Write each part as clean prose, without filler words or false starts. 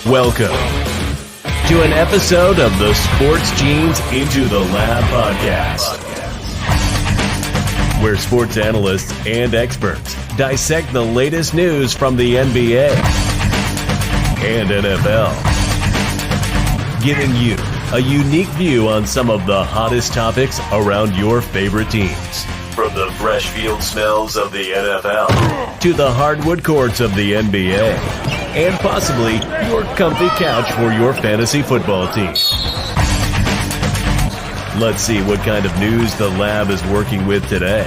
Welcome to an episode of the Sports Genes Into the Lab podcast, where sports analysts and experts dissect the latest news from the NBA and NFL, giving you a unique view on some of the hottest topics around your favorite teams. From the fresh field smells of the NFL to the hardwood courts of the NBA, and possibly your comfy couch for your fantasy football team. Let's see what kind of news the lab is working with today.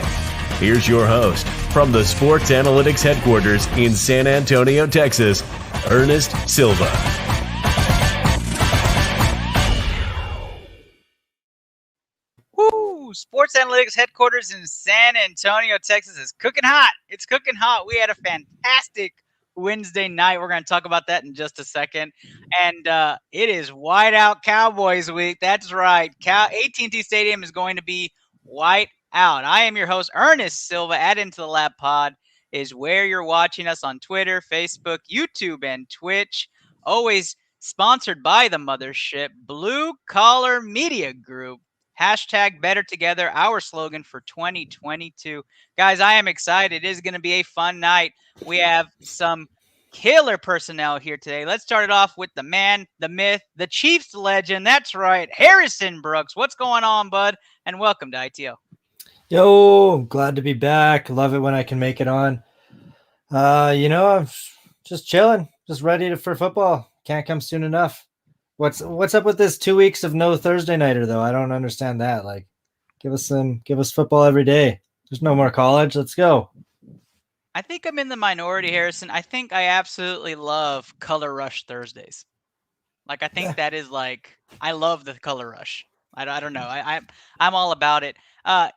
Here's your host from the Sports Analytics headquarters in San Antonio, Texas, Ernest Silva. Sports Analytics headquarters in San Antonio, Texas is cooking hot. It's cooking hot. We had a fantastic Wednesday night. We're going to talk about that in just a second. And it is white out Cowboys week. That's right. AT&T Stadium is going to be white out. I am your host, Ernest Silva. At Into the Lab Pod is where you're watching us on Twitter, Facebook, YouTube, and Twitch. Always sponsored by the mothership, Blue Collar Media Group. Hashtag Better Together, our slogan for 2022. Guys, I am excited. It is going to be a fun night. We have some killer personnel here today. Let's start it off with the man, the myth, the Chiefs legend. That's right, Harrison Brooks. What's going on, bud? And welcome to ITO. Yo, glad to be back. Love it when I can make it on. I'm just chilling, just ready for football. Can't come soon enough. What's up with this 2 weeks of no Thursday nighter though? I don't understand that. Like, give us football every day. There's no more college. Let's go. I think I'm in the minority, Harrison. I think I absolutely love Color Rush Thursdays. Like, I think that is like, I love the Color Rush. I don't know. I'm all about it.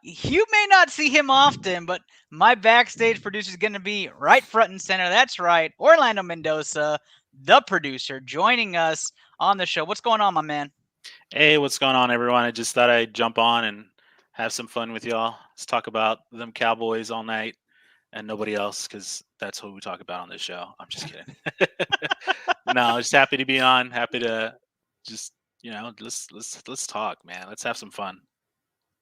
You may not see him often, but my backstage producer is going to be right front and center. That's right, Orlando Mendoza, the producer, joining us on the show. What's going on, my man? Hey, what's going on, everyone? I just thought I'd jump on and have some fun with y'all. Let's talk about them Cowboys all night and nobody else, because that's what we talk about on this show. I'm just kidding. No, just happy to be on. Happy to just, let's talk, man. Let's have some fun.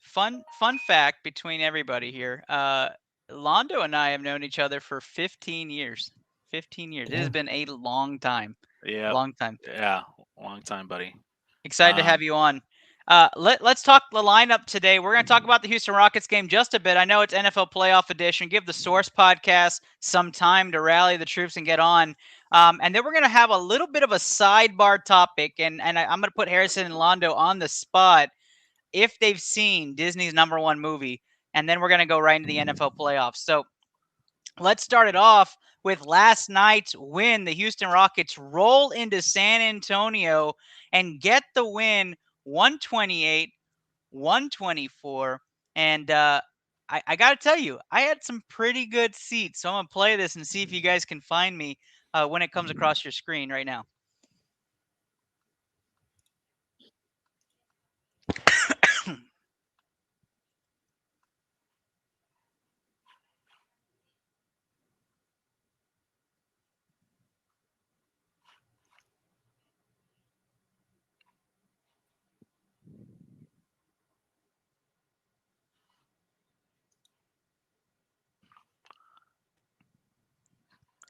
Fun fact between everybody here. Londo and I have known each other for 15 years. 15 years. It has been a long time. Yeah. Long time. Yeah. Long time, buddy. Excited to have you on. Let's talk the lineup today. We're going to talk about the Houston Rockets game just a bit. I know it's NFL Playoff Edition. Give the Source podcast some time to rally the troops and get on. And then we're going to have a little bit of a sidebar topic. And I'm going to put Harrison and Londo on the spot if they've seen Disney's #1 movie. And then we're going to go right into the NFL playoffs. So let's start it off with last night's win. The Houston Rockets roll into San Antonio and get the win 128-124. And I got to tell you, I had some pretty good seats. So I'm going to play this and see if you guys can find me when it comes across your screen right now.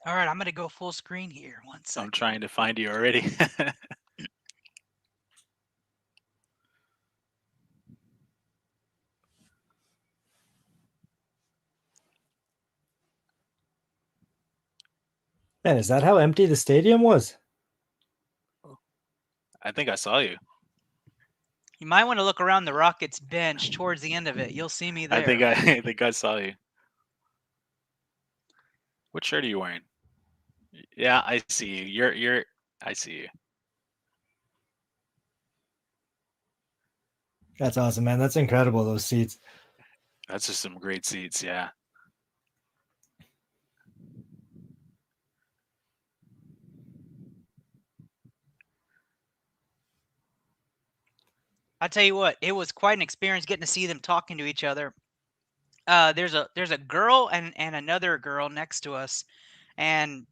All right, I'm going to go full screen here. One second. I'm trying to find you already. Man, is that how empty the stadium was? I think I saw you. You might want to look around the Rockets bench towards the end of it. You'll see me there. I think I saw you. What shirt are you wearing? Yeah, I see you. I see you. That's awesome, man. That's incredible, those seats. That's just some great seats, yeah. I'll tell you what, it was quite an experience getting to see them talking to each other. There's a girl and another girl next to us, and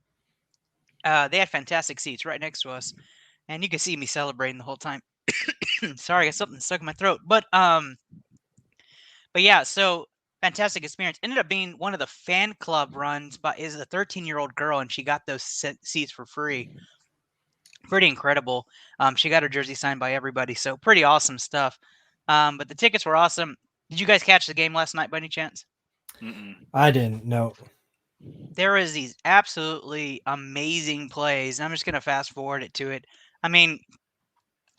They had fantastic seats right next to us, and you could see me celebrating the whole time. Sorry, I got something stuck in my throat. But yeah, so fantastic experience. Ended up being one of the fan club runs, but is a 13-year-old girl, and she got those seats for free. Pretty incredible. She got her jersey signed by everybody, so pretty awesome stuff. But the tickets were awesome. Did you guys catch the game last night by any chance? I didn't. No. There was these absolutely amazing plays. I'm just gonna fast forward it to it. I mean,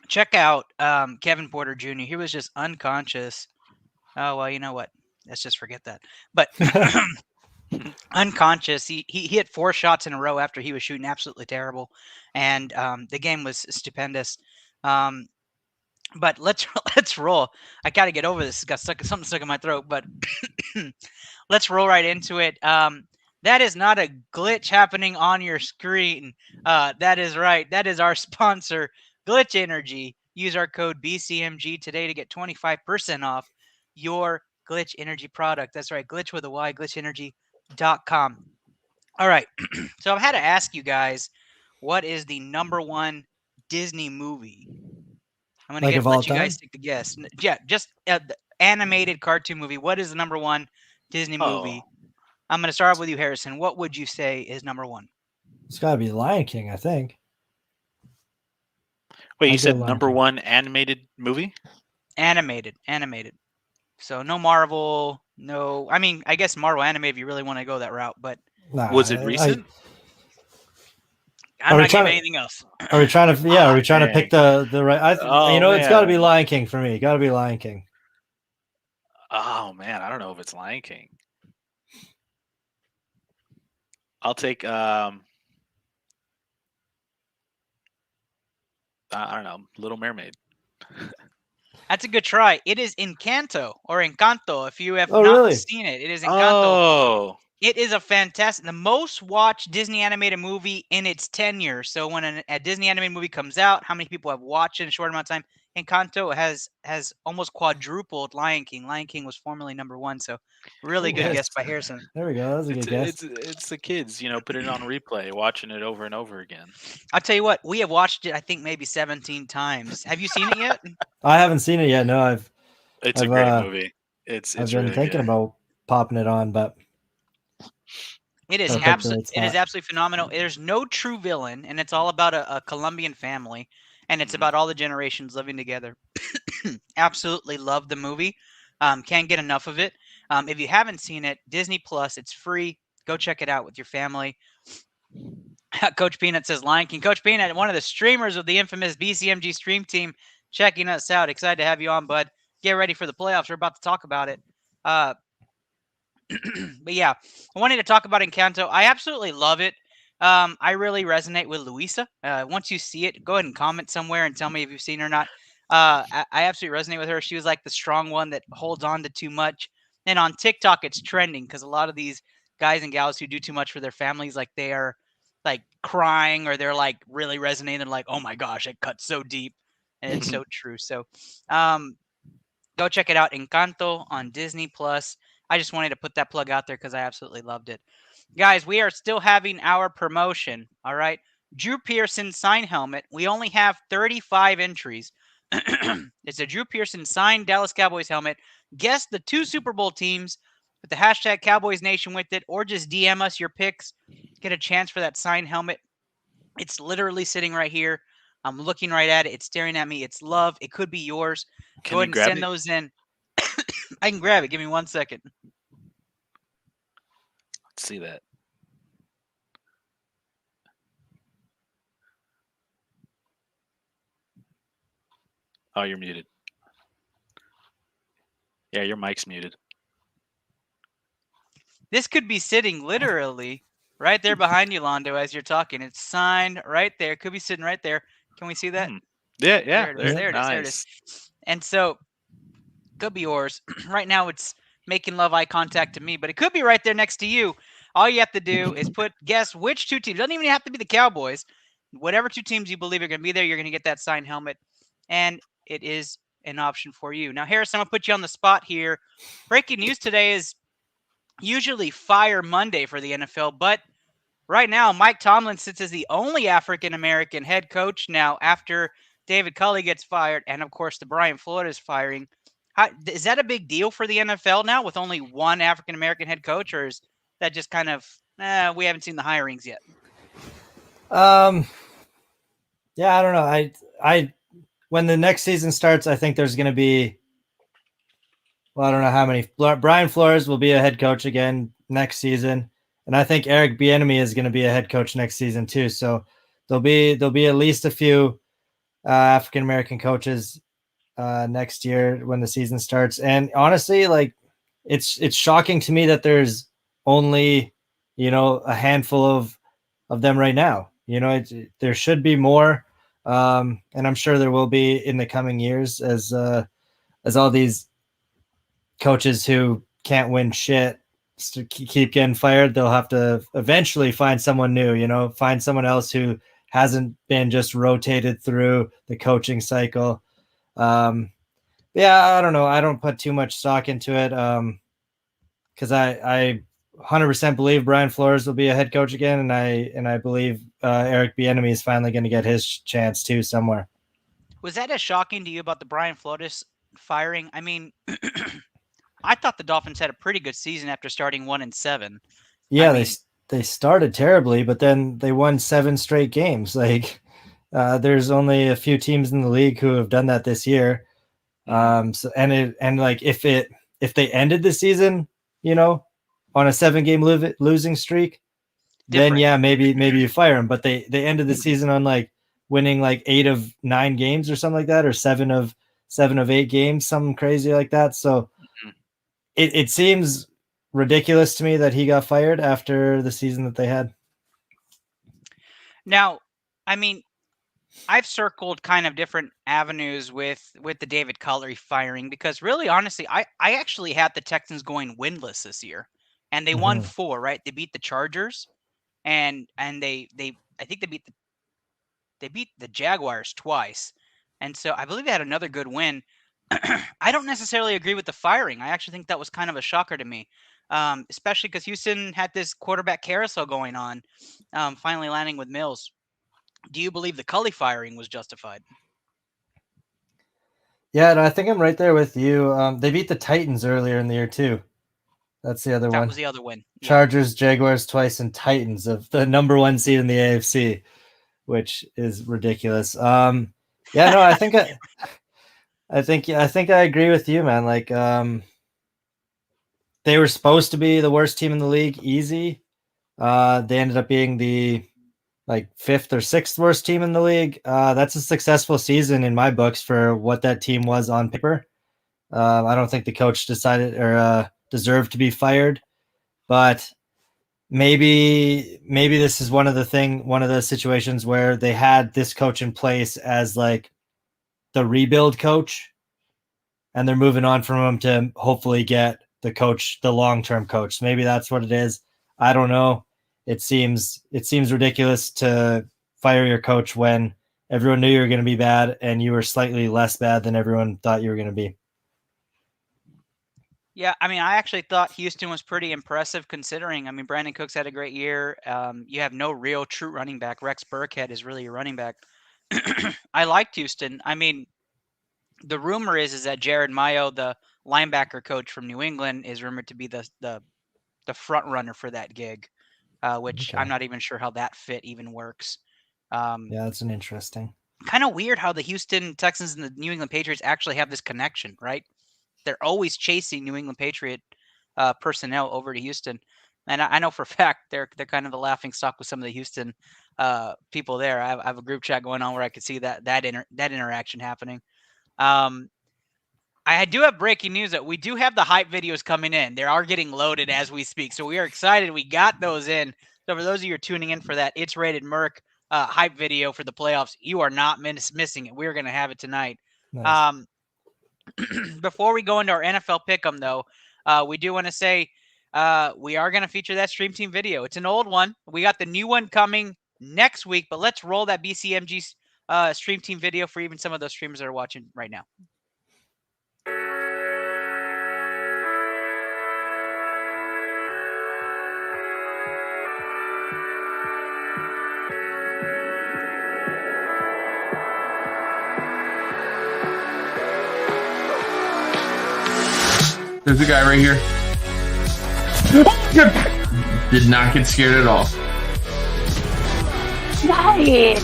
check out Kevin Porter Jr. He was just unconscious. Oh well, you know what? Let's just forget that. But unconscious. He hit 4 shots in a row after he was shooting absolutely terrible, and the game was stupendous. But let's roll. I got to get over this. Got something stuck in my throat, but let's roll right into it. That is not a glitch happening on your screen. That is right. That is our sponsor, Glitch Energy. Use our code BCMG today to get 25% off your Glitch Energy product. That's right. Glitch with a Y, glitchenergy.com. All right. So I've had to ask you guys, what is the #1 Disney movie? I'm going to let you guys take a guess. Yeah, just the animated cartoon movie. What is the #1 Disney movie? I'm going to start off with you, Harrison. What would you say is #1? It's got to be Lion King, I think. Wait, you said #1 animated movie? Animated. So no Marvel, no. I mean, I guess Marvel anime if you really want to go that route, but was it recent? I'm not giving anything else. Are we trying to? Yeah, are we trying to pick the right? It's got to be Lion King for me. Got to be Lion King. Oh man, I don't know if it's Lion King. I'll take I don't know, Little Mermaid. That's a good try. It is Encanto or Encanto. If you have not seen it, it is Encanto. Oh. It is a fantastic, the most watched Disney animated movie in its tenure. So when a Disney animated movie comes out, how many people have watched it in a short amount of time? Encanto has almost quadrupled Lion King. Lion King was formerly #1, so really good guess by Harrison. There we go. That's a good guess. It's the kids, putting it on replay, watching it over and over again. I'll tell you what, we have watched it, I think maybe 17 times. Have you seen it yet? I haven't seen it yet. No, It's a great movie. It's I've been really thinking about popping it on, but it is absolutely phenomenal. There's no true villain, and it's all about a Colombian family, and it's about all the generations living together. Absolutely love the movie. Can't get enough of it. If you haven't seen it, Disney Plus, it's free. Go check it out with your family. Coach Peanut says Lion King. Coach Peanut, one of the streamers of the infamous BCMG stream team, checking us out. Excited to have you on, bud. Get ready for the playoffs. We're about to talk about it. But yeah, I wanted to talk about Encanto. I absolutely love it. I really resonate with Luisa. Once you see it, go ahead and comment somewhere and tell me if you've seen it or not. I absolutely resonate with her. She was like the strong one that holds on to too much. And on TikTok, it's trending because a lot of these guys and gals who do too much for their families, like they are like crying or they're like really resonating. Like, oh my gosh, it cuts so deep. And it's so true. So go check it out. Encanto on Disney Plus. I just wanted to put that plug out there because I absolutely loved it. Guys, we are still having our promotion. All right. Drew Pearson sign helmet. We only have 35 entries. It's a Drew Pearson signed Dallas Cowboys helmet. Guess the 2 Super Bowl teams with the hashtag Cowboys Nation with it, or just DM us your picks. Get a chance for that signed helmet. It's literally sitting right here. I'm looking right at it. It's staring at me. It's love. It could be yours. Go ahead and send those in. I can grab it. Give me 1 second. Let's see that. Oh, you're muted. Yeah, your mic's muted. This could be sitting literally right there behind you, Londo, as you're talking. It's signed right there. It could be sitting right there. Can we see that? Yeah. There it is. And so, could be yours. Right now, it's making love eye contact to me, but it could be right there next to you. All you have to do is guess which 2 teams. It doesn't even have to be the Cowboys. Whatever 2 teams you believe are going to be there, you're going to get that signed helmet. And it is an option for you. Now, Harrison, I'm going to put you on the spot here. Breaking news today is usually Fire Monday for the NFL, but right now, Mike Tomlin sits as the only African-American head coach now after David Culley gets fired, and of course the Brian Flores firing. Is that a big deal for the NFL now with only one African-American head coach, or is that just kind of, we haven't seen the hirings yet? Yeah, I don't know. I when the next season starts, I think there's going to be, well, I don't know how many. Brian Flores will be a head coach again next season, and I think Eric Bieniemy is going to be a head coach next season too. So there'll be at least a few African American coaches next year when the season starts. And honestly, like it's shocking to me that there's only a handful of them right now. There should be more, and I'm sure there will be in the coming years as all these coaches who can't win shit keep getting fired. They'll have to eventually find someone new. Find someone else who hasn't been just rotated through the coaching cycle. Yeah, I don't know. I don't put too much stock into it because I 100% believe Brian Flores will be a head coach again, and I believe Eric Bieniemy is finally going to get his chance too somewhere. Was that as shocking to you about the Brian Flores firing? I mean, I thought the Dolphins had a pretty good season after starting 1-7. Yeah, they started terribly, but then they won 7 straight games. Like, there's only a few teams in the league who have done that this year. So like if they ended the season, on a 7-game losing streak, then yeah, maybe you fire them. But they ended the season on like winning like 8 of 9 games or something like that, or 7 of 8 games, something crazy like that. So it seems ridiculous to me that he got fired after the season that they had. Now, I mean, I've circled kind of different avenues with the David Culley firing because really, honestly, I actually had the Texans going winless this year, and they won 4, right? They beat the Chargers, and they I think they beat the Jaguars twice, and so I believe they had another good win. I don't necessarily agree with the firing. I actually think that was kind of a shocker to me, especially because Houston had this quarterback carousel going on, finally landing with Mills. Do you believe the Culley firing was justified? Yeah, no, I think I'm right there with you. They beat the Titans earlier in the year too. That's the other That one. was the other win. Yeah. Chargers, Jaguars twice, and Titans of the number 1 seed in the AFC, which is ridiculous. Yeah, no, I think I agree with you, man. Like, they were supposed to be the worst team in the league, easy. They ended up being the 5th or 6th worst team in the league. That's a successful season in my books for what that team was on paper. I don't think the coach decided or deserved to be fired, but maybe this is one of the situations where they had this coach in place as like the rebuild coach, and they're moving on from him to hopefully get the long-term coach. Maybe that's what it is. I don't know. It seems ridiculous to fire your coach when everyone knew you were going to be bad and you were slightly less bad than everyone thought you were going to be. Yeah, I mean, I actually thought Houston was pretty impressive considering. I mean, Brandon Cooks had a great year. You have no real true running back. Rex Burkhead is really your running back. I liked Houston. I mean, the rumor is that Jared Mayo, the linebacker coach from New England, is rumored to be the front runner for that gig, which I'm not even sure how that fit even works. Yeah, that's an interesting. Kind of weird how the Houston Texans and the New England Patriots actually have this connection, right? They're always chasing New England Patriot personnel over to Houston, and I know for a fact they're kind of the laughing stock with some of the Houston people there. I have a group chat going on where I could see that interaction happening. I do have breaking news that we do have the hype videos coming in. They are getting loaded as we speak, so we are excited. We got those in. So for those of you who are tuning in for that, It's Rated Merc hype video for the playoffs, you are not missing it. We're going to have it tonight. Nice. Before we go into our NFL pick'em, though, we do want to say we are going to feature that Stream Team video. It's an old one. We got the new one coming next week, but let's roll that BCMG Stream Team video for even some of those streamers that are watching right now. There's a guy right here. Did not get scared at all. Nice.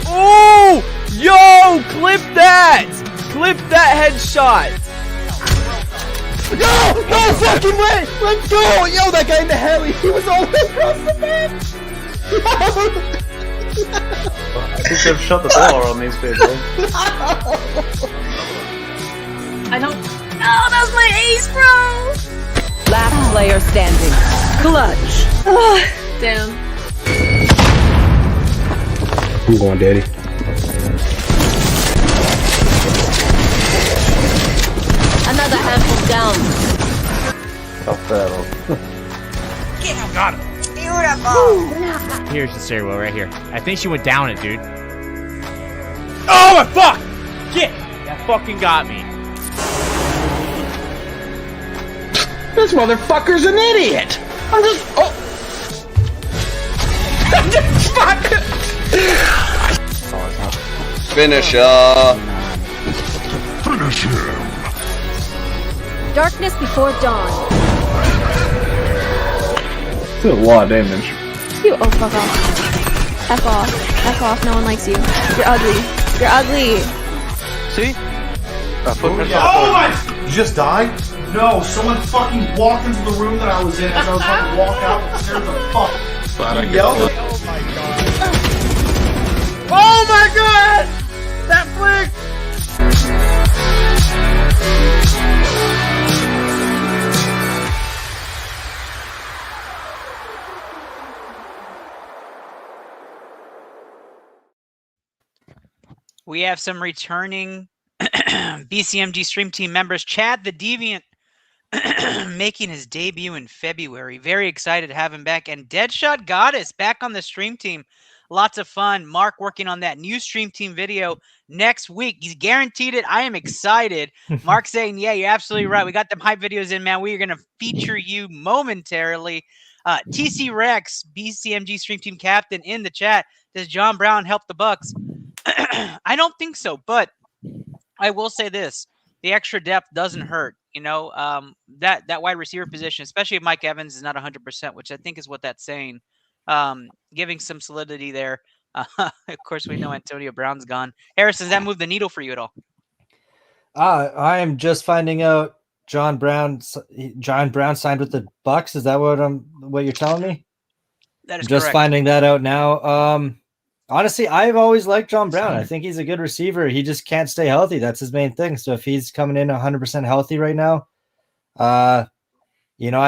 Oh! Yo! Clip that! Clip that headshot! No! No fucking way! Let's go! Yo, that guy in the heli! He was all the way across the map! I think they've shot the door on these people. I don't. Oh, that was my ace, bro! Last player standing. Clutch. Oh, damn. I'm going, daddy. Another handful down. Got him. Beautiful. Here's the stairwell right here. I think she went down it, dude. Oh my fuck! Shit! That fucking got me. This motherfucker's an idiot. I'm just. Oh. Finisher. Finish him. Darkness before dawn. It's a lot of damage. You. Oh, fuck off. F off. F off. No one likes you. You're ugly. You're ugly. See? Oh my! You just died? No, someone fucking walked into the room that I was in as I was about to walk out the stairs. The fuck? Glad I Yelled. Oh my god. Oh my god! That flick! We have some returning BCMG Stream Team members. Chad the Deviant making his debut in February. Very excited to have him back. And Deadshot Goddess back on the Stream Team. Lots of fun. Mark working on that new Stream Team video next week. He's guaranteed it. I am excited. Mark saying, yeah, you're absolutely right. We got them hype videos in, man. We are going to feature you momentarily. TC Rex, BCMG Stream Team captain in the chat. Does John Brown help the Bucks? I don't think so, but I will say this. The extra depth doesn't hurt. You know, that wide receiver position, especially if Mike Evans is not 100%, which I think is what that's saying. Giving some solidity there. Of course, we know Antonio Brown's gone. Harris, does that move the needle for you at all? I am just finding out John Brown signed with the Bucks. Is that what you're telling me? That is just correct. finding that out now. Honestly, I've always liked John Brown. I think he's a good receiver. He just can't stay healthy. That's his main thing. So if he's coming in 100% healthy right now, I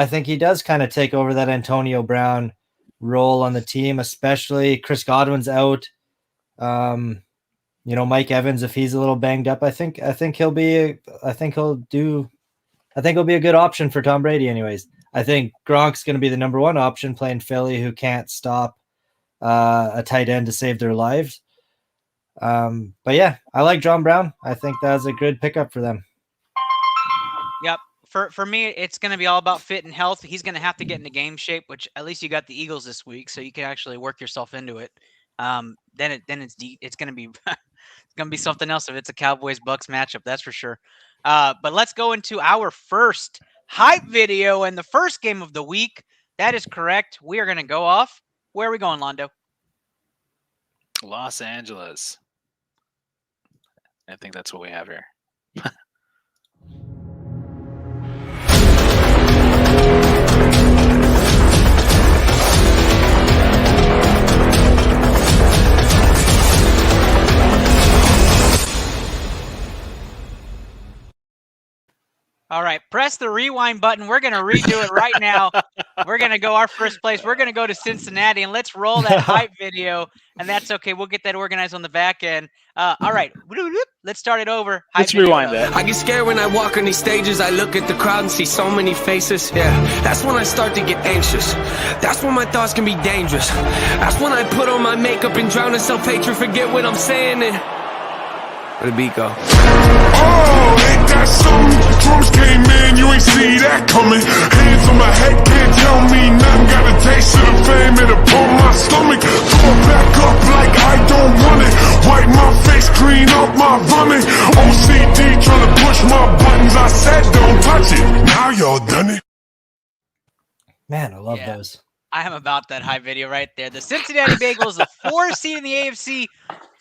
think he does kind of take over that Antonio Brown role on the team, especially Chris Godwin's out. Mike Evans, if he's a little banged up, I think he'll be a good option for Tom Brady anyways. I think Gronk's going to be the number one option playing Philly, who can't stop a tight end to save their lives. But yeah, I like John Brown. I think that's a good pickup for them. Yep. For me, it's going to be all about fit and health. He's going to have to get into game shape, which at least you got the Eagles this week, so you can actually work yourself into it. Then it's going to be it's going to be something else if it's a Cowboys Bucks matchup, that's for sure. But let's go into our first hype video and the first game of the week. That is correct. We are going to go off. Where are we going, Londo? Los Angeles. I think that's what we have here. All right, press the rewind button. We're going to redo it right now. We're going to go our first place. We're going to go to Cincinnati, and let's roll that hype video, and that's okay. We'll get that organized on the back end. All right, let's start it over. Let's rewind that. I get scared when I walk on these stages. I look at the crowd and see so many faces. Yeah, that's when I start to get anxious. That's when my thoughts can be dangerous. That's when I put on my makeup and drown in self-hatred, forget what I'm saying, and where the beat go? Oh, ain't that something? Drums came in, you ain't see that coming. Hands on my head, can't tell me nothing. Got a taste of the fame, it'll pull my stomach. Throw it back up like I don't want it. Wipe my face, clean up my Man, I love Yeah. those. I am about that high video right there. The Cincinnati Bengals, the 4 seed in the AFC,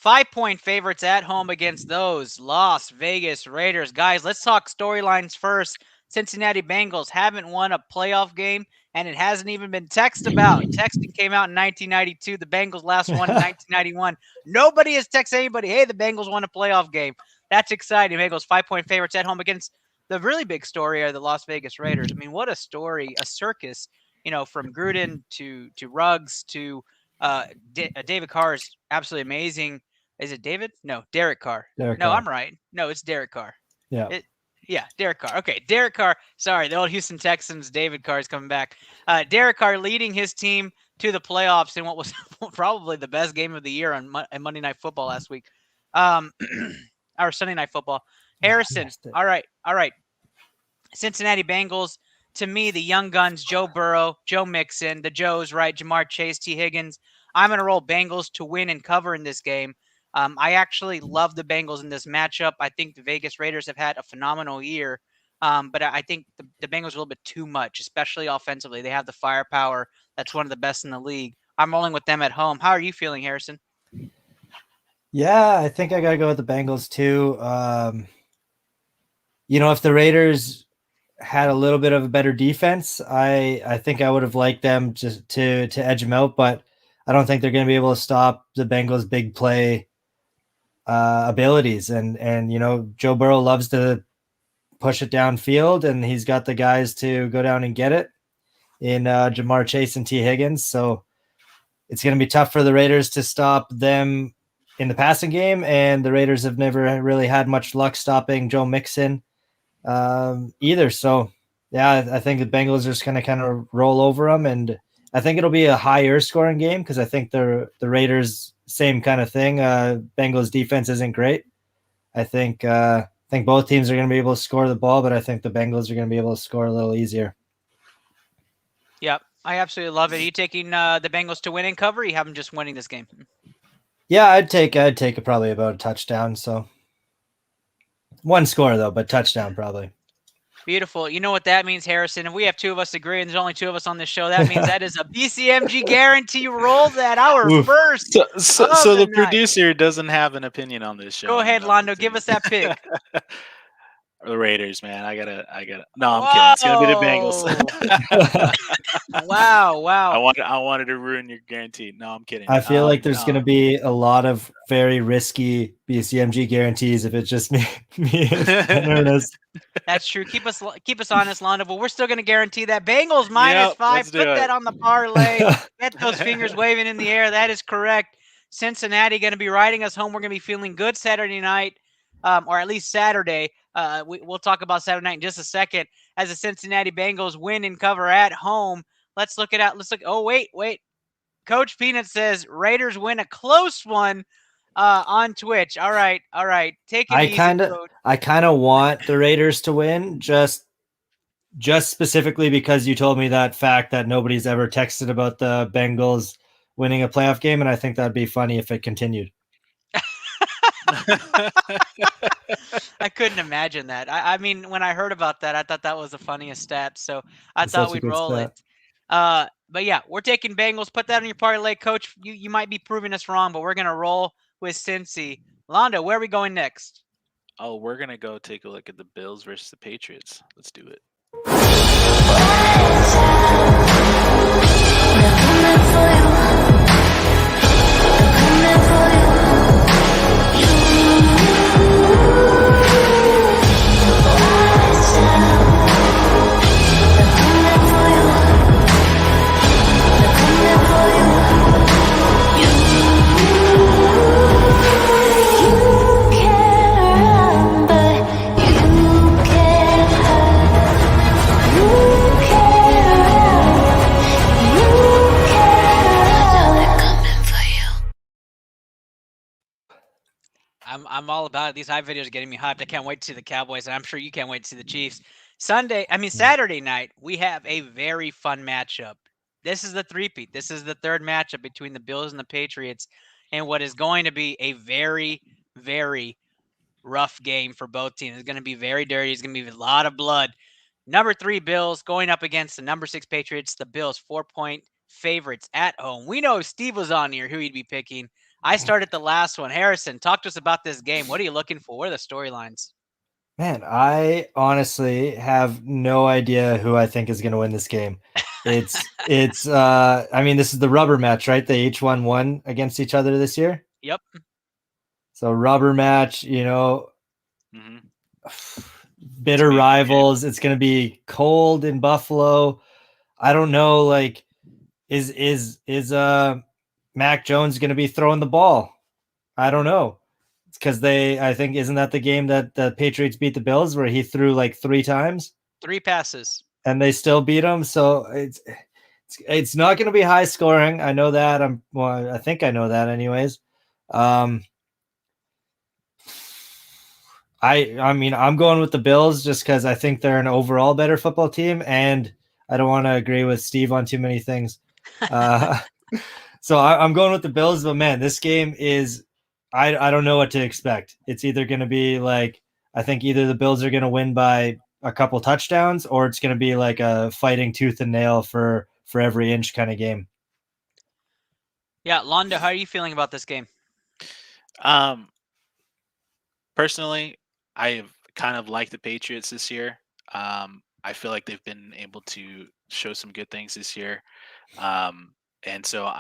5-point favorites at home against those Las Vegas Raiders. Guys, let's talk storylines first. Cincinnati Bengals haven't won a playoff game, and it hasn't even been texted about. Texting came out in 1992. The Bengals last won in 1991. Nobody has texted anybody, hey, the Bengals won a playoff game. That's exciting. Bengals 5-point favorites at home against the really big story are the Las Vegas Raiders. I mean, what a story, a circus. From Gruden to Ruggs to David Carr is absolutely amazing. Is it David? No, Derek Carr. Derek no, Carr. I'm right. No, it's Derek Carr. Yeah. Derek Carr. Okay, Derek Carr. Sorry, the old Houston Texans. David Carr is coming back. Derek Carr leading his team to the playoffs in what was probably the best game of the year on Monday Night Football last week, or Sunday Night Football. Harrison. All right. Cincinnati Bengals. To me, the young guns, Joe Burrow, Joe Mixon, the Joes, right? Jamar Chase, T. Higgins. I'm going to roll Bengals to win and cover in this game. I actually love the Bengals in this matchup. I think the Vegas Raiders have had a phenomenal year, but I think the Bengals are a little bit too much, especially offensively. They have the firepower. That's one of the best in the league. I'm rolling with them at home. How are you feeling, Harrison? Yeah, I think I got to go with the Bengals too. If the Raiders had a little bit of a better defense, I think I would have liked them just to edge them out, but I don't think they're going to be able to stop the Bengals' big play abilities. And Joe Burrow loves to push it downfield, and he's got the guys to go down and get it in Jamar Chase and T. Higgins. So it's going to be tough for the Raiders to stop them in the passing game, and the Raiders have never really had much luck stopping Joe Mixon either. So yeah, I think the Bengals are just going to kind of roll over them, and I think it'll be a higher scoring game because I think the Raiders, same kind of thing. Bengals defense isn't great. I think both teams are going to be able to score the ball, but I think the Bengals are going to be able to score a little easier. Yep, I absolutely love it. Are you taking the Bengals to win and cover? Or you have them just winning this game? Yeah, I'd take it probably about a touchdown. So one score though, but touchdown probably. Beautiful. You know what that means, Harrison? If we have two of us agree, and there's only two of us on this show, that means that is a BCMG guarantee roll that our first. So the producer doesn't have an opinion on this show. Go ahead, Londo. Give us that pick. The Raiders, man. I gotta. No, I'm kidding. It's gonna be the Bengals. Wow. I wanted to ruin your guarantee. No, I'm kidding. I feel like there's going to be a lot of very risky BCMG guarantees if it's just me and Ernest. That's true. Keep us honest, Londo. But we're still going to guarantee that Bengals -5. Put that on the parlay. Get those fingers waving in the air. That is correct. Cincinnati going to be riding us home. We're going to be feeling good Saturday night, or at least Saturday. We'll talk about Saturday night in just a second. As the Cincinnati Bengals win and cover at home. Let's look. Oh, wait. Coach Peanut says Raiders win a close one on Twitch. All right. Take it easy, Coach. I kind of want the Raiders to win just specifically because you told me that fact that nobody's ever texted about the Bengals winning a playoff game, and I think that'd be funny if it continued. I couldn't imagine that. I mean, when I heard about that, I thought that was the funniest stat. So I thought we'd roll it. But yeah, we're taking Bengals. Put that on your parlay, Coach. You might be proving us wrong, but we're gonna roll with Cincy. Londo, where are we going next? Oh, we're gonna go take a look at the Bills versus the Patriots. Let's do it. I'm all about it. These hype videos are getting me hyped. I can't wait to see the Cowboys, and I'm sure you can't wait to see the Chiefs. Saturday night, we have a very fun matchup. This is the three-peat. This is the third matchup between the Bills and the Patriots, and what is going to be a very, very rough game for both teams. It's going to be very dirty. It's going to be a lot of blood. Number 3 Bills going up against the number 6 Patriots. The Bills 4-point favorites at home. We know Steve was on here who he'd be picking. I started the last one. Harrison, talk to us about this game. What are you looking for? What are the storylines? Man, I honestly have no idea who I think is going to win this game. I mean, this is the rubber match, right? They each won one against each other this year. Yep. So rubber match, bitter rivals. It's going to be cold in Buffalo. I don't know. Like, is Mac Jones going to be throwing the ball? I don't know. It's because isn't that the game that the Patriots beat the Bills where he threw like 3 times? 3 passes. And they still beat him. So it's not going to be high scoring. I know that. I think I know that anyways. I mean, I'm going with the Bills just because I think they're an overall better football team, and I don't want to agree with Steve on too many things. So I'm going with the Bills, but man, this game is, I don't know what to expect. It's either going to be like, I think either the Bills are going to win by a couple touchdowns, or it's going to be like a fighting tooth and nail for every inch kind of game. Yeah, Londo, how are you feeling about this game? Personally, I have kind of liked the Patriots this year. I feel like they've been able to show some good things this year. And so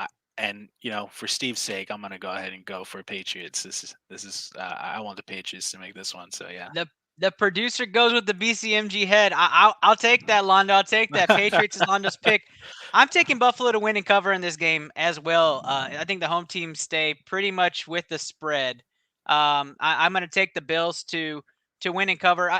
for Steve's sake, I'm going to go ahead and go for Patriots. This is I want the Patriots to make this one. So yeah. The producer goes with the BCMG head. I'll take that, Londo. I'll take that. Patriots is Londo's pick. I'm taking Buffalo to win and cover in this game as well. I think the home team stay pretty much with the spread. I'm going to take the Bills to win and cover.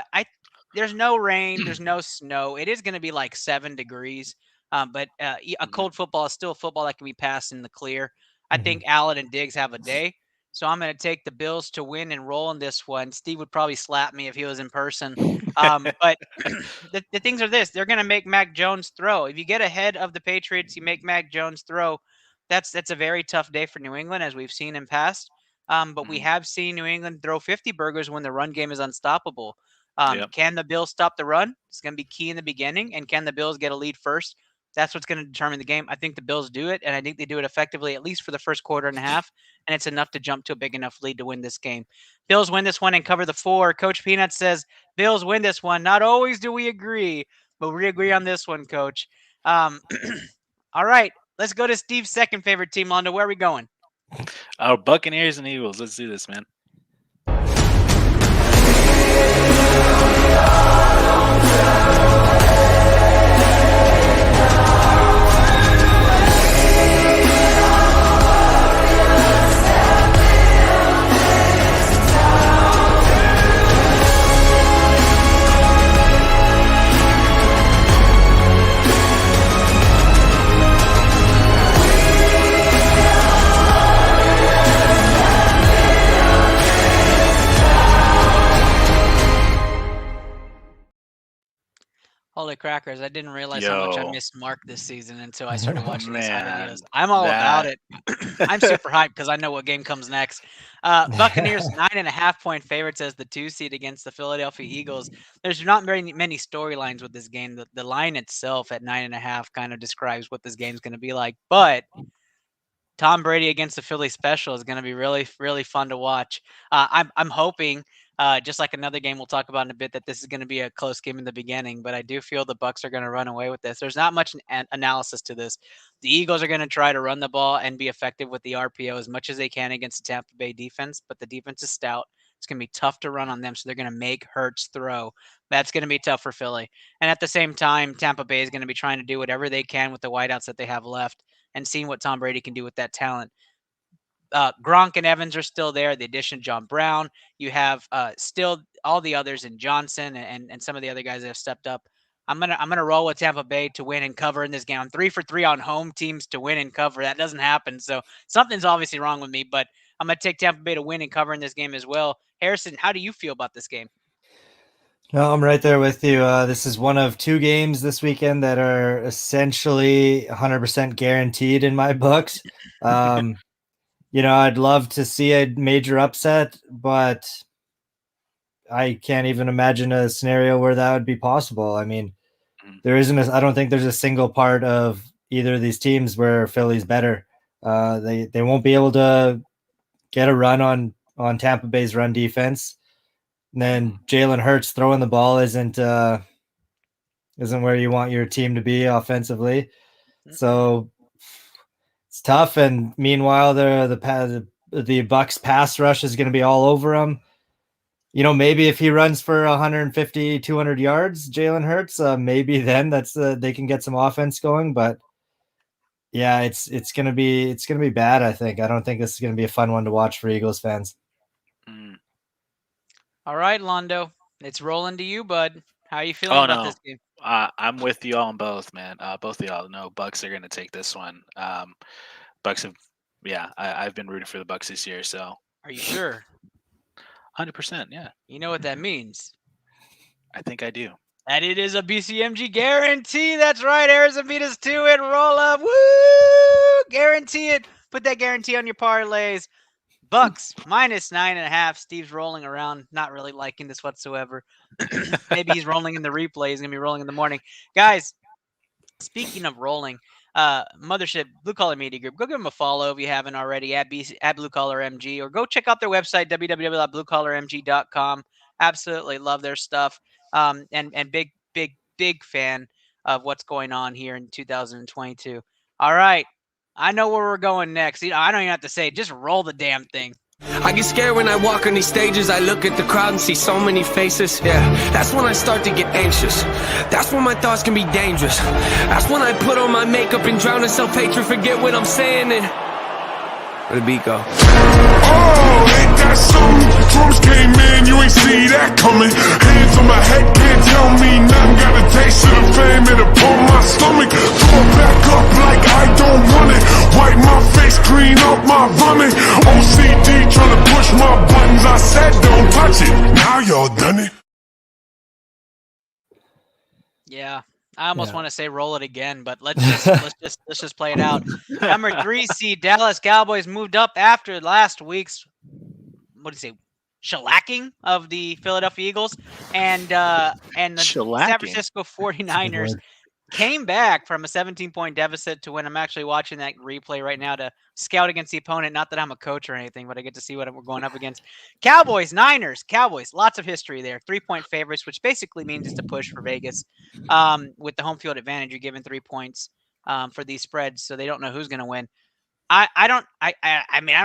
There's no rain. There's no snow. It is going to be like 7 degrees. But a cold football is still a football that can be passed in the clear. I think Allen and Diggs have a day. So I'm going to take the Bills to win and roll in this one. Steve would probably slap me if he was in person. But the things are this. They're going to make Mac Jones throw. If you get ahead of the Patriots, you make Mac Jones throw. That's a very tough day for New England, as we've seen in past. But we have seen New England throw 50 burgers when the run game is unstoppable. Can the Bills stop the run? It's going to be key in the beginning. And can the Bills get a lead first? That's what's going to determine the game. I think the Bills do it, and I think they do it effectively, at least for the first quarter and a half, and it's enough to jump to a big enough lead to win this game. Bills win this one and cover the 4. Coach Peanut says Bills win this one. Not always do we agree, but we agree on this one, Coach. All right, let's go to Steve's second favorite team, Londo. Where are we going? Buccaneers and Eagles. Let's do this, man. Holy crackers, I didn't realize how much I missed Mark this season until I started watching these videos. I'm all about it. I'm super hyped because I know what game comes next. Buccaneers 9.5-point favorites as the 2 seed against the Philadelphia Eagles. There's not very many storylines with this game. The line itself at 9.5 kind of describes what this game's going to be like. But Tom Brady against the Philly special is going to be really, really fun to watch. I'm hoping, just like another game we'll talk about in a bit, that this is going to be a close game in the beginning. But I do feel the Bucs are going to run away with this. There's not much analysis to this. The Eagles are going to try to run the ball and be effective with the RPO as much as they can against the Tampa Bay defense. But the defense is stout. It's going to be tough to run on them, so they're going to make Hurts throw. That's going to be tough for Philly. And at the same time, Tampa Bay is going to be trying to do whatever they can with the wideouts that they have left and seeing what Tom Brady can do with that talent. Gronk and Evans are still there. The addition of John Brown. You have still all the others in Johnson and some of the other guys that have stepped up. I'm gonna roll with Tampa Bay to win and cover in this game. I'm 3 for 3 on home teams to win and cover. That doesn't happen. So something's obviously wrong with me, but I'm gonna take Tampa Bay to win and cover in this game as well. Harrison, how do you feel about this game? No, I'm right there with you. This is one of 2 games this weekend that are essentially 100% guaranteed in my books. I'd love to see a major upset, but I can't even imagine a scenario where that would be possible. I mean, I don't think there's a single part of either of these teams where Philly's better. They won't be able to get a run on Tampa Bay's run defense. And then Jalen Hurts throwing the ball isn't where you want your team to be offensively. So it's tough. And meanwhile, the Bucks pass rush is going to be all over him. Maybe if he runs for 150, 200 yards, Jalen Hurts, maybe then they can get some offense going. But yeah, it's going to be bad. I think. I don't think this is going to be a fun one to watch for Eagles fans. All right, Londo, it's rolling to you, bud. How are you feeling about this game? I'm with you all on both, man. Both of y'all know Bucks are going to take this one. Bucks have, I've been rooting for the Bucks this year. So are you sure? 100%, yeah. You know what that means? I think I do. And it is a BCMG guarantee. That's right. Arizona beat us to it. Roll up. Woo! Guarantee it. Put that guarantee on your parlays. Bucks minus 9.5. Steve's rolling around, not really liking this whatsoever. Maybe he's rolling in the replay. He's going to be rolling in the morning. Guys, speaking of rolling, Mothership Blue Collar Media Group, go give them a follow if you haven't already at Blue Collar MG, or go check out their website, www.bluecollarmg.com. Absolutely love their stuff. And big fan of what's going on here in 2022. All right. I know where we're going next. I don't even have to say it. Just roll the damn thing. I get scared when I walk on these stages. I look at the crowd and see so many faces. Yeah, that's when I start to get anxious. That's when my thoughts can be dangerous. That's when I put on my makeup and drown in self-hatred, forget what I'm saying, and where the beat go? Oh, ain't that something? Drums came in, you ain't see that coming. Hands on my head, can't tell me nothing. Got a taste of the fame and upon my stomach. Throw it back up like I don't want it. Wipe my face, clean up my vomit. OCD trying to push my buttons. I said don't touch it. Now y'all done it. Yeah. I almost want to say roll it again, but let's just play it out. Number 3 seed Dallas Cowboys moved up after last week's shellacking of the Philadelphia Eagles, and the San Francisco 49ers came back from a 17-point deficit to win. I'm actually watching that replay right now to scout against the opponent. Not that I'm a coach or anything, but I get to see what we're going up against. Cowboys, lots of history there. 3-point favorites, which basically means it's a push for Vegas. With the home field advantage, you're given 3 points for these spreads, so they don't know who's going to win. I don't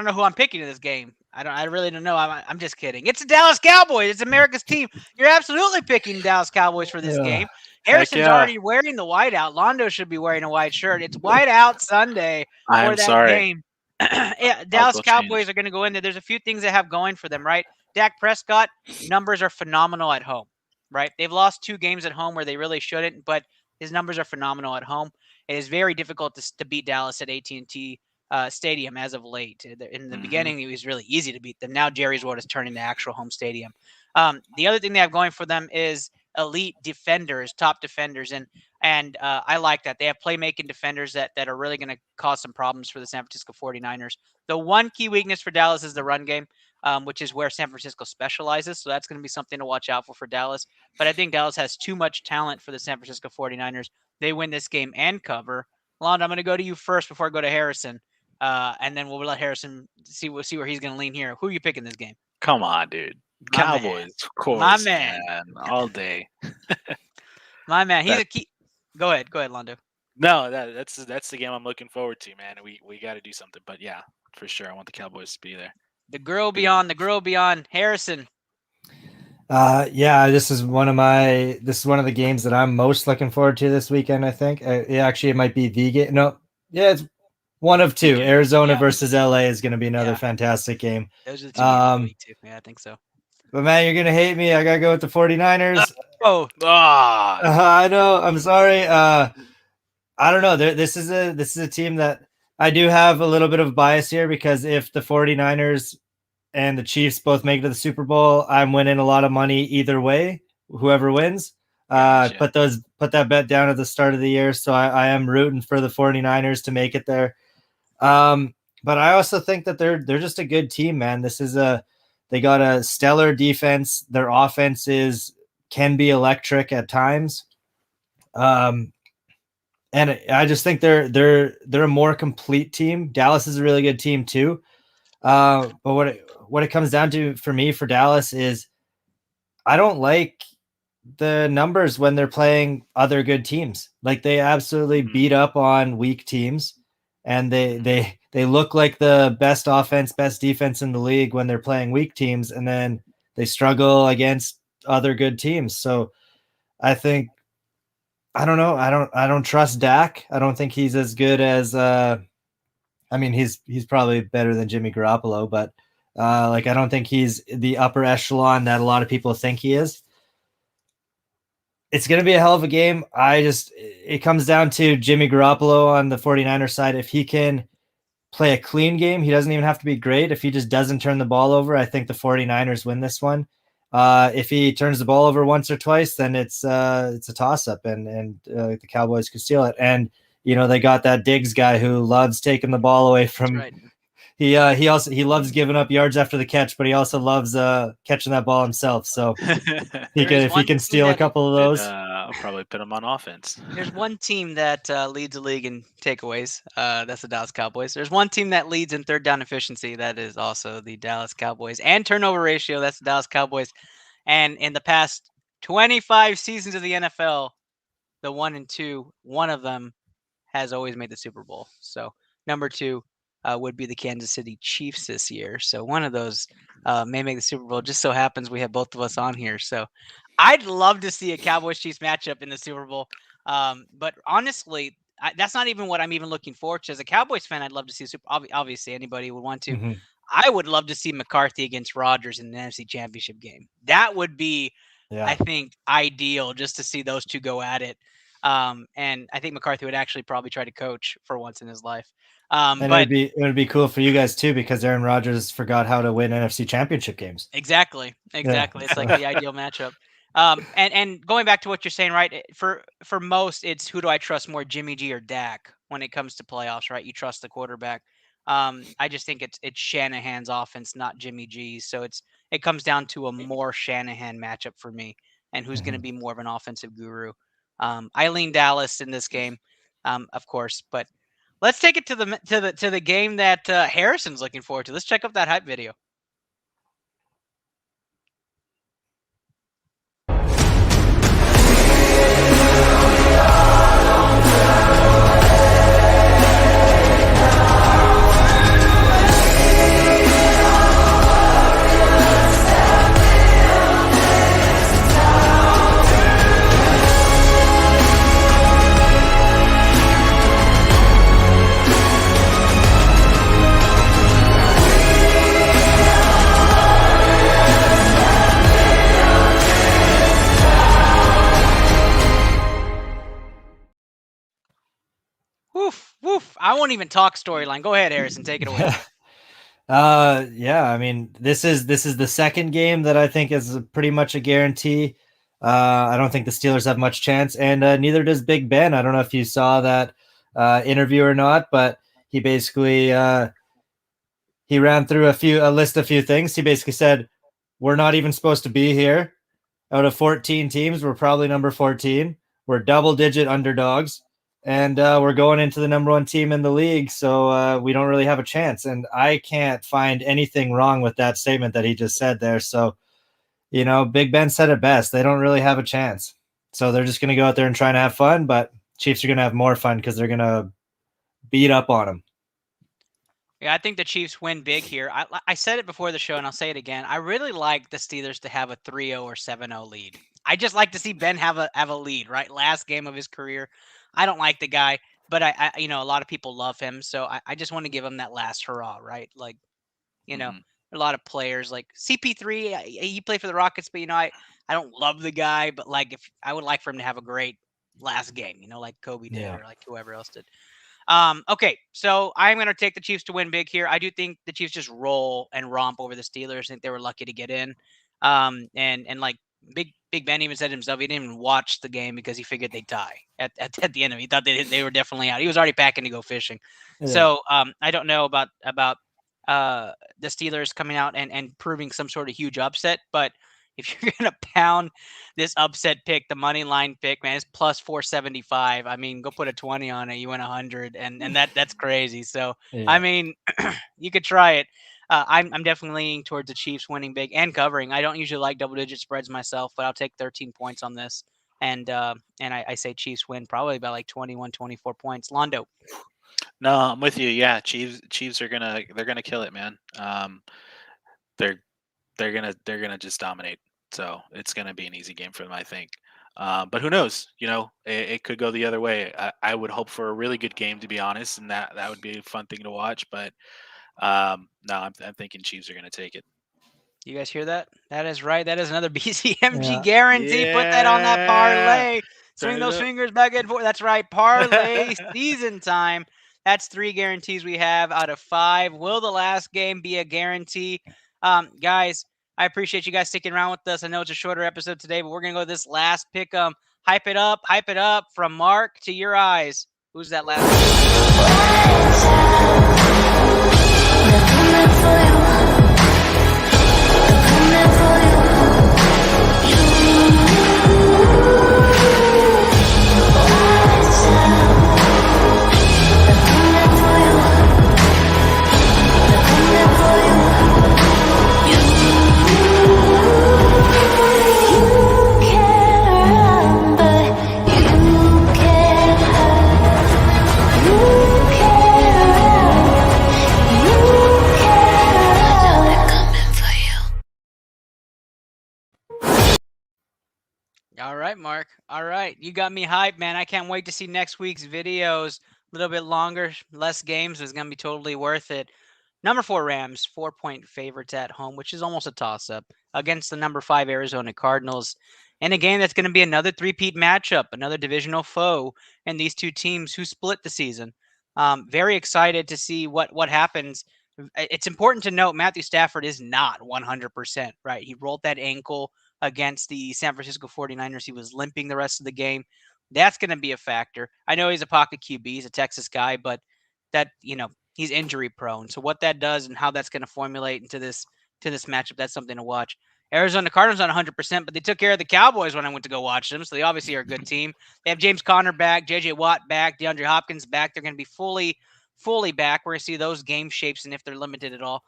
know who I'm picking in this game. I really don't know. I'm just kidding. It's the Dallas Cowboys. It's America's team. You're absolutely picking Dallas Cowboys for this game. Harrison's already wearing the white out. Londo should be wearing a white shirt. It's white out Sunday for that game. Dallas Cowboys are going to go in there. There's a few things they have going for them, right? Dak Prescott, numbers are phenomenal at home, right? They've lost 2 games at home where they really shouldn't, but his numbers are phenomenal at home. It is very difficult to beat Dallas at AT&T Stadium as of late. In the beginning, it was really easy to beat them. Now Jerry's World is turning to actual home stadium. The other thing they have going for them is elite defenders, top defenders, and I like that. They have playmaking defenders that are really going to cause some problems for the San Francisco 49ers. The one key weakness for Dallas is the run game, which is where San Francisco specializes. So that's going to be something to watch out for Dallas. But I think Dallas has too much talent for the San Francisco 49ers. They win this game and cover. Londa, I'm going to go to you first before I go to Harrison. And then we'll let Harrison see where he's going to lean here. Who are you picking this game? Come on, dude. Cowboys, of course. My man. All day. My man. He's a key. Go ahead, Londo. No, that's the game I'm looking forward to, man. We got to do something. But yeah, for sure, I want the Cowboys to be there. The girl beyond. Harrison. This is one of the games that I'm most looking forward to this weekend. I think it might be the game. No, yeah, it's one of 2. Arizona versus LA is going to be another fantastic game. Those are the 2 games too. Yeah, I think so. But man, you're going to hate me. I got to go with the 49ers. I know. I'm sorry. I don't know. This is a team that I do have a little bit of bias here, because if the 49ers and the Chiefs both make it to the Super Bowl, I'm winning a lot of money either way, whoever wins. Put that bet down at the start of the year. So I am rooting for the 49ers to make it there. But I also think that they're just a good team, man. This is a They got a stellar defense. Their offense can be electric at times. And I just think they're a more complete team. Dallas is a really good team too. But what it comes down to for me for Dallas is I don't like the numbers when they're playing other good teams. Like they absolutely beat up on weak teams, and they look like the best offense, best defense in the league when they're playing weak teams, and then they struggle against other good teams. So I think I don't know. I don't trust Dak. I don't think he's as good as he's probably better than Jimmy Garoppolo, but I don't think he's the upper echelon that a lot of people think he is. It's going to be a hell of a game. It comes down to Jimmy Garoppolo on the 49ers side. If he can play a clean game, he doesn't even have to be great. If he just doesn't turn the ball over, I think the 49ers win this one. If he turns the ball over once or twice, then it's a toss-up, and the Cowboys could steal it. And they got that Diggs guy who loves taking the ball away from. That's right. He loves giving up yards after the catch, but he also loves catching that ball himself. So if he can steal a couple of those, I'll probably put him on offense. There's one team that leads the league in takeaways. That's the Dallas Cowboys. There's one team that leads in third down efficiency. That is also the Dallas Cowboys. And turnover ratio. That's the Dallas Cowboys. And in the past 25 seasons of the NFL, the 1 and 2, one of them has always made the Super Bowl. So number 2 would be the Kansas City Chiefs this year. So one of those may make the Super Bowl. Just so happens we have both of us on here. So I'd love to see a Cowboys-Chiefs matchup in the Super Bowl. But honestly, that's not even what I'm even looking forward to. As a Cowboys fan, I'd love to see obviously anybody would want to. Mm-hmm. I would love to see McCarthy against Rodgers in the NFC Championship game. That would be, I think, ideal just to see those two go at it. And I think McCarthy would actually probably try to coach for once in his life. But it would be cool for you guys too, because Aaron Rodgers forgot how to win NFC Championship games. Exactly. Yeah. It's like the ideal matchup. And going back to what you're saying, right? For most, it's who do I trust more, Jimmy G or Dak when it comes to playoffs, right? You trust the quarterback. I just think it's Shanahan's offense, not Jimmy G's. So it comes down to a more Shanahan matchup for me, and who's going to be more of an offensive guru. I lean Dallas in this game, of course, but let's take it to the game that Harrison's looking forward to. Let's check out that hype video. Woof. I won't even talk storyline. Go ahead, Harrison. Take it away. Yeah. I mean, this is the second game that I think is pretty much a guarantee. I don't think the Steelers have much chance, and neither does Big Ben. I don't know if you saw that interview or not, but he basically he ran through a list of few things. He basically said, "We're not even supposed to be here. Out of 14 teams, we're probably number 14. We're double-digit underdogs. And we're going into the number 1 team in the league, so we don't really have a chance." And I can't find anything wrong with that statement that he just said there. So, Big Ben said it best. They don't really have a chance. So they're just going to go out there and try and have fun, but Chiefs are going to have more fun because they're going to beat up on them. Yeah, I think the Chiefs win big here. I said it before the show, and I'll say it again. I really like the Steelers to have a 3-0 or 7-0 lead. I just like to see Ben have a lead, right? Last game of his career. I don't like the guy, but I a lot of people love him. So I just want to give him that last hurrah, right? Like, a lot of players like CP3, he played for the Rockets, but I don't love the guy, but like if I would like for him to have a great last game, like Kobe did or like whoever else did. Okay, so I'm going to take the Chiefs to win big here. I do think the Chiefs just roll and romp over the Steelers. I think they were lucky to get in. And like Big Ben even said himself, he didn't even watch the game because he figured they'd die at the end of it. He thought they were definitely out. He was already packing to go fishing. Yeah. So I don't know about the Steelers coming out and proving some sort of huge upset. But if you're going to pound this upset pick, the money line pick, man, it's plus 475. I mean, go put a 20 on it. You win 100, and that's crazy. So, Yeah. I mean, you could try it. I'm definitely leaning towards the Chiefs winning big and covering. I don't usually like double-digit spreads myself, but I'll take 13 points on this. And I say Chiefs win probably by like 21, 24 points. Londo. No, I'm with you. Yeah, Chiefs are they're gonna kill it, man. They're gonna just dominate. So it's gonna be an easy game for them, I think. But who knows? You know, it could go the other way. I would hope for a really good game, to be honest, and that would be a fun thing to watch. But no, I'm thinking Chiefs are gonna take it. You guys hear that? That is right. That is another BCMG Yeah. guarantee. Put that on that parlay. Swing Turn it those up. fingers back and forth. That's right. Parlay season time. That's 3 guarantees we have out of 5. Will the last game be a guarantee? Guys, I appreciate you guys sticking around with us. I know it's a shorter episode today, but we're going to go this last pick. Hype it up from Mark to your eyes. Who's that last All right, Mark. All right. You got me hyped, man. I can't wait to see next week's videos. A little bit longer, less games. It's going to be totally worth it. Number 4 Rams, 4-point favorites at home, which is almost a toss-up against the number 5 Arizona Cardinals. In a game that's going to be another three-peat matchup, another divisional foe, and these two teams who split the season. Very excited to see what happens. It's important to note Matthew Stafford is not 100%, right? He rolled that ankle against the San Francisco 49ers. He was limping the rest of the game. That's going to be a factor. I know he's a pocket QB. He's a Texas guy, but that, he's injury prone. So what that does and how that's going to formulate into this matchup, that's something to watch. Arizona Cardinals not 100%, but they took care of the Cowboys when I went to go watch them. So they obviously are a good team. They have James Conner back, JJ Watt back, DeAndre Hopkins back. They're going to be fully back. We're going to see those game shapes and if they're limited at all.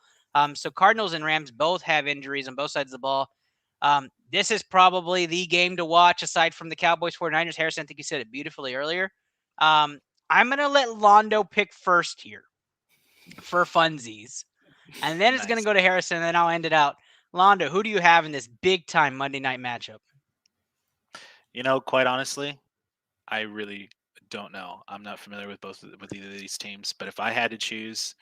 So Cardinals and Rams both have injuries on both sides of the ball. This is probably the game to watch aside from the Cowboys 49ers. Harrison, I think you said it beautifully earlier. I'm going to let Londo pick first here for funsies. And then it's going to go to Harrison, and then I'll end it out. Londo, who do you have in this big-time Monday night matchup? Quite honestly, I really don't know. I'm not familiar with either of these teams. But if I had to choose,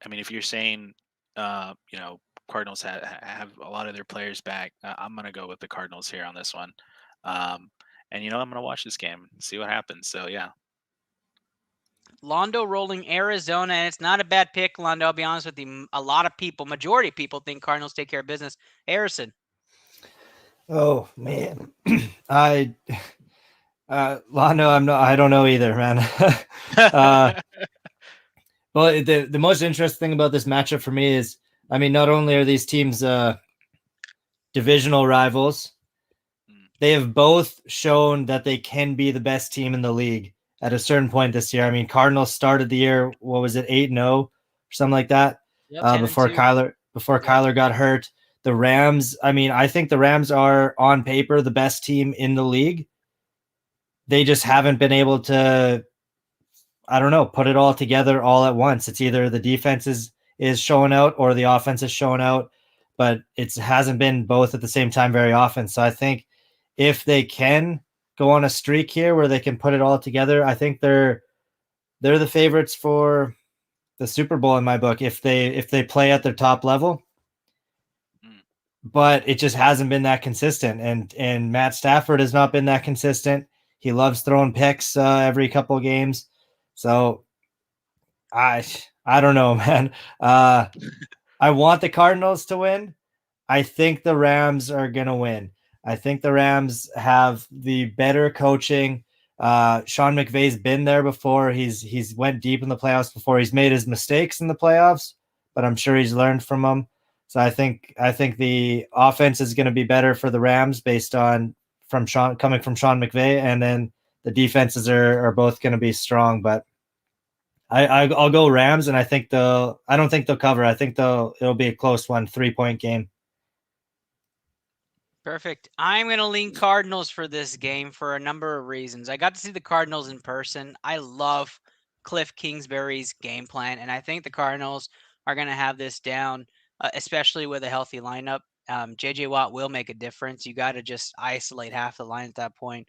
I mean, if you're saying, Cardinals have a lot of their players back, I'm going to go with the Cardinals here on this one. And, I'm going to watch this game and see what happens. So, yeah. Londo rolling Arizona, and it's not a bad pick, Londo. I'll be honest with you. A lot of people, majority of people think Cardinals take care of business. Harrison. Oh, man. Londo, I don't know either, man. Well, the most interesting thing about this matchup for me is, I mean, not only are these teams divisional rivals, they have both shown that they can be the best team in the league at a certain point this year. I mean, Cardinals started the year, 8-0 or something like that, before Kyler got hurt. The Rams, I mean, I think the Rams are on paper the best team in the league. They just haven't been able to, put it all together all at once. It's either the defense is showing out or the offense is showing out, but it hasn't been both at the same time very often. So I think if they can go on a streak here where they can put it all together, I think they're the favorites for the Super Bowl in my book if they play at their top level. But it just hasn't been that consistent, and Matt Stafford has not been that consistent. He loves throwing picks every couple of games. So I don't know, man. I want the Cardinals to win. I think the Rams are going to win. I think the Rams have the better coaching. Sean McVay's been there before. He's went deep in the playoffs before. He's made his mistakes in the playoffs, but I'm sure he's learned from them. So I think the offense is going to be better for the Rams based on coming from Sean McVay, and then the defenses are both going to be strong. But I'll go Rams, and I don't think they'll cover. I think it'll be a close one, 3-point game. Perfect. I'm going to lean Cardinals for this game for a number of reasons. I got to see the Cardinals in person. I love Cliff Kingsbury's game plan, and I think the Cardinals are going to have this down, especially with a healthy lineup. J.J. Watt will make a difference. You got to just isolate half the line at that point.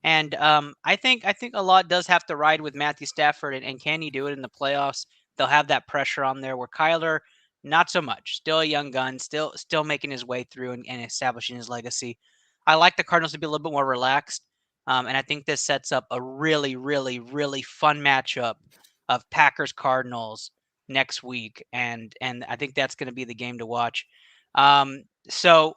And I think a lot does have to ride with Matthew Stafford, and can he do it in the playoffs? They'll have that pressure on there where Kyler, not so much. Still a young gun, still making his way through and establishing his legacy. I like the Cardinals to be a little bit more relaxed. And I think this sets up a really, really, really fun matchup of Packers-Cardinals next week. And I think that's going to be the game to watch. So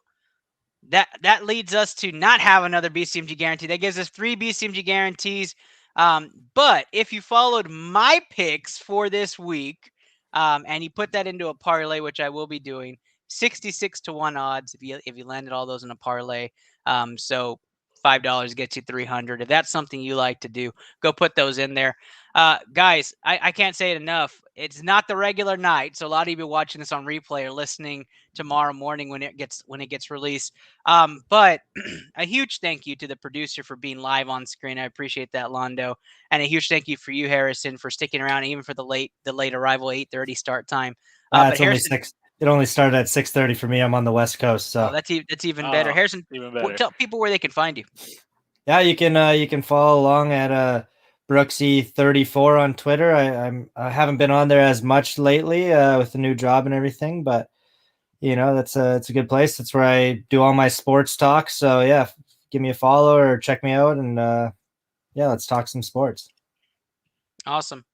that leads us to not have another BCMG guarantee. That gives us 3 BCMG guarantees. But if you followed my picks for this week, and you put that into a parlay, which I will be doing, 66-1 odds if you landed all those in a parlay. So $5 gets you 300. If that's something you like to do, go put those in there. Guys, I can't say it enough. It's not the regular night, so a lot of you watching this on replay or listening tomorrow morning when it gets released. But a huge thank you to the producer for being live on screen. I appreciate that, Londo, and a huge thank you for you, Harrison, for sticking around even for the late arrival, 8:30 start time. It's only 6. It only started at 6:30 for me. I'm on the West Coast, so that's even better. Harrison, even better. Tell people where they can find you. Yeah, you can follow along at Brooksy34 on Twitter. I haven't been on there as much lately with the new job and everything, but it's a good place. That's where I do all my sports talk. So yeah, give me a follow or check me out, and let's talk some sports. Awesome.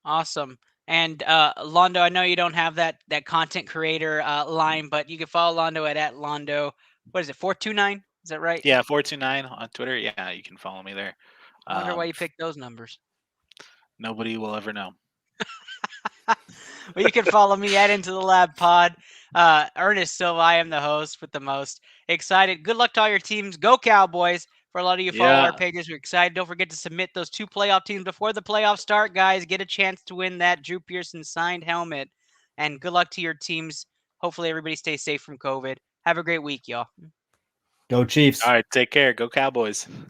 And Londo, I know you don't have that content creator line, but you can follow Londo at Londo. What is it, 429? Is that right? Yeah, 429 on Twitter. Yeah, you can follow me there. I wonder why you picked those numbers. Nobody will ever know. Well, you can follow me at Into the Lab Pod. Ernest Silva, I am the host with the most. Excited. Good luck to all your teams. Go Cowboys. For a lot of you follow our pages, we're excited. Don't forget to submit those 2 playoff teams before the playoffs start, guys. Get a chance to win that Drew Pearson signed helmet. And good luck to your teams. Hopefully everybody stays safe from COVID. Have a great week, y'all. Go Chiefs. All right, take care. Go Cowboys.